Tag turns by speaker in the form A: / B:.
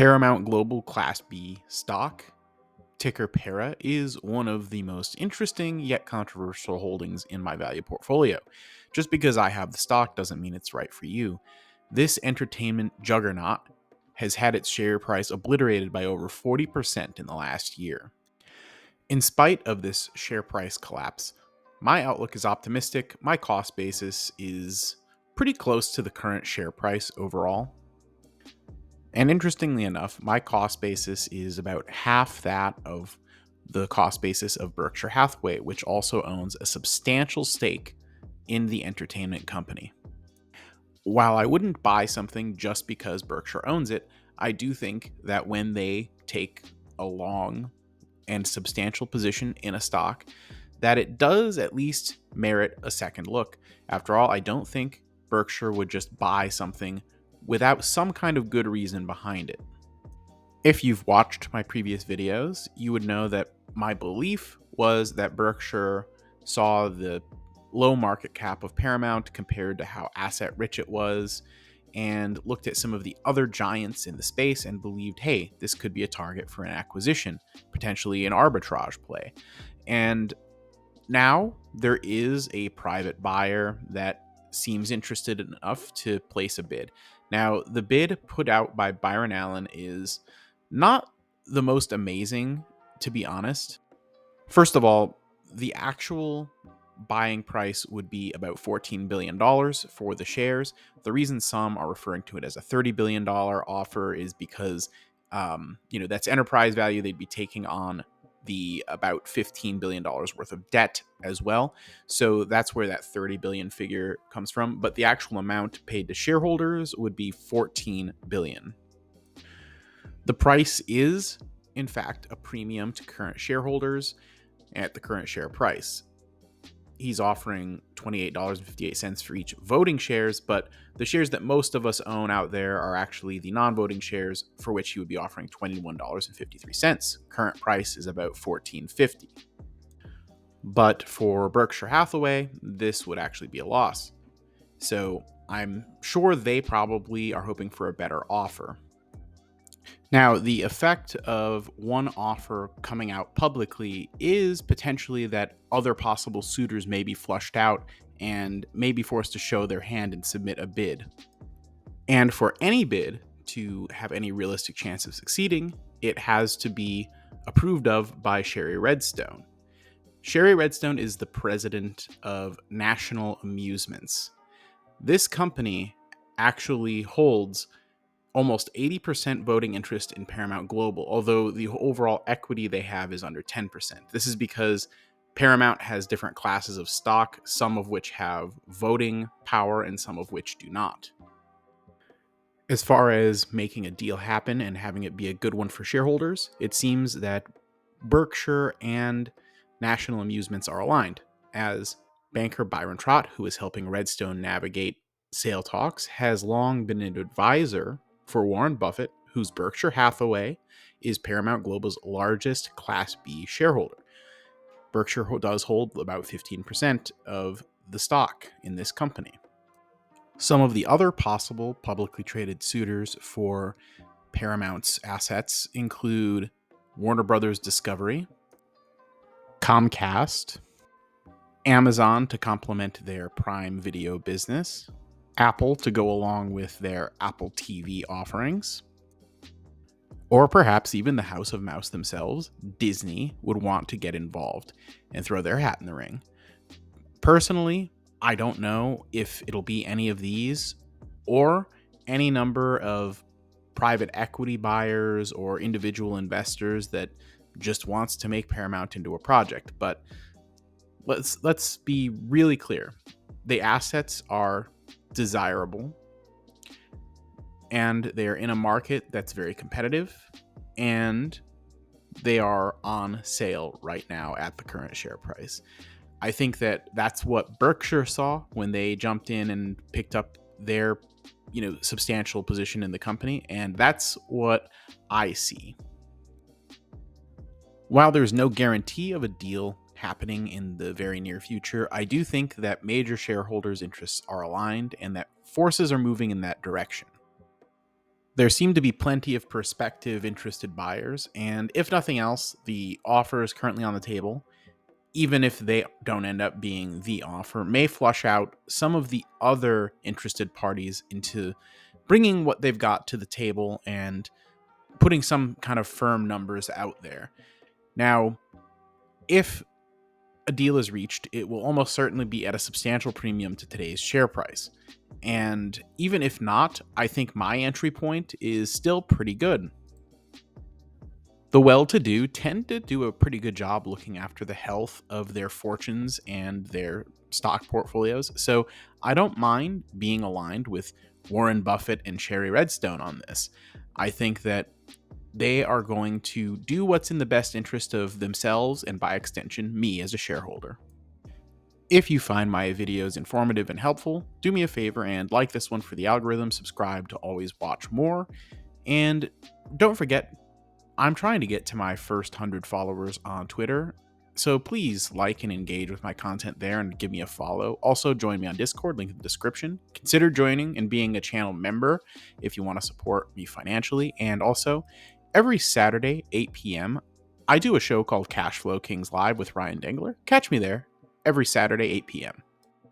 A: Paramount Global Class B stock, ticker PARA, is one of the most interesting yet controversial holdings in my value portfolio. Just because I have the stock doesn't mean it's right for you. This entertainment juggernaut has had its share price obliterated by over 40% in the last year. In spite of this share price collapse, my outlook is optimistic. My cost basis is pretty close to the current share price overall. And interestingly enough, my cost basis is about half that of the cost basis of Berkshire Hathaway, which also owns a substantial stake in the entertainment company. While I wouldn't buy something just because Berkshire owns it, I do think that when they take a long and substantial position in a stock, that it does at least merit a second look. After all, I don't think Berkshire would just buy something without some kind of good reason behind it. If you've watched my previous videos, you would know that my belief was that Berkshire saw the low market cap of Paramount compared to how asset rich it was, and looked at some of the other giants in the space and believed, hey, this could be a target for an acquisition, potentially an arbitrage play. And now there is a private buyer that seems interested enough to place a bid. Now, the bid put out by Byron Allen is not the most amazing, to be honest. First of all, the actual buying price would be about $14 billion for the shares. The reason some are referring to it as a $30 billion offer is because, that's enterprise value. They'd be taking on the about $15 billion worth of debt as well. So that's where that 30 billion figure comes from. But the actual amount paid to shareholders would be 14 billion. The price is, in fact, a premium to current shareholders at the current share price. He's offering $28.58 for each voting shares, but the shares that most of us own out there are actually the non-voting shares, for which he would be offering $21.53. Current price is about $14.50. But for Berkshire Hathaway, this would actually be a loss. So I'm sure they probably are hoping for a better offer. Now, the effect of one offer coming out publicly is potentially that other possible suitors may be flushed out and may be forced to show their hand and submit a bid. And for any bid to have any realistic chance of succeeding, it has to be approved of by Shari Redstone. Shari Redstone is the president of National Amusements. This company actually holds almost 80% voting interest in Paramount Global, although the overall equity they have is under 10%. This is because Paramount has different classes of stock, some of which have voting power and some of which do not. As far as making a deal happen and having it be a good one for shareholders, it seems that Berkshire and National Amusements are aligned, as banker Byron Trott, who is helping Redstone navigate sale talks, has long been an advisor for Warren Buffett, whose Berkshire Hathaway is Paramount Global's largest Class B shareholder. Berkshire does hold about 15% of the stock in this company. Some of the other possible publicly traded suitors for Paramount's assets include Warner Brothers Discovery, Comcast, Amazon to complement their Prime Video business, Apple to go along with their Apple TV offerings, or perhaps even the House of Mouse themselves. Disney would want to get involved and throw their hat in the ring. Personally, I don't know if it'll be any of these or any number of private equity buyers or individual investors that just wants to make Paramount into a project. But let's be really clear. The assets are desirable, and they're in a market that's very competitive, and they are on sale right now at the current share price. I think that that's what Berkshire saw when they jumped in and picked up their, substantial position in the company, and that's what I see. While there's no guarantee of a deal happening in the very near future, I do think that major shareholders' interests are aligned and that forces are moving in that direction. There seem to be plenty of prospective interested buyers, and if nothing else, the offer is currently on the table, even if they don't end up being the offer, may flush out some of the other interested parties into bringing what they've got to the table and putting some kind of firm numbers out there. Now, if a deal is reached, it will almost certainly be at a substantial premium to today's share price. And even if not, I think my entry point is still pretty good. The well-to-do tend to do a pretty good job looking after the health of their fortunes and their stock portfolios, so I don't mind being aligned with Warren Buffett and Shari Redstone on this. I think that they are going to do what's in the best interest of themselves and, by extension, me as a shareholder. If you find my videos informative and helpful, do me a favor and like this one for the algorithm, subscribe to always watch more, and don't forget, I'm trying to get to my first 100 followers on Twitter, so please like and engage with my content there and give me a follow. Also, join me on Discord, link in the description. Consider joining and being a channel member if you want to support me financially. And also, every Saturday, 8 p.m., I do a show called Cash Flow Kings Live with Ryan Dengler. Catch me there every Saturday, 8 p.m.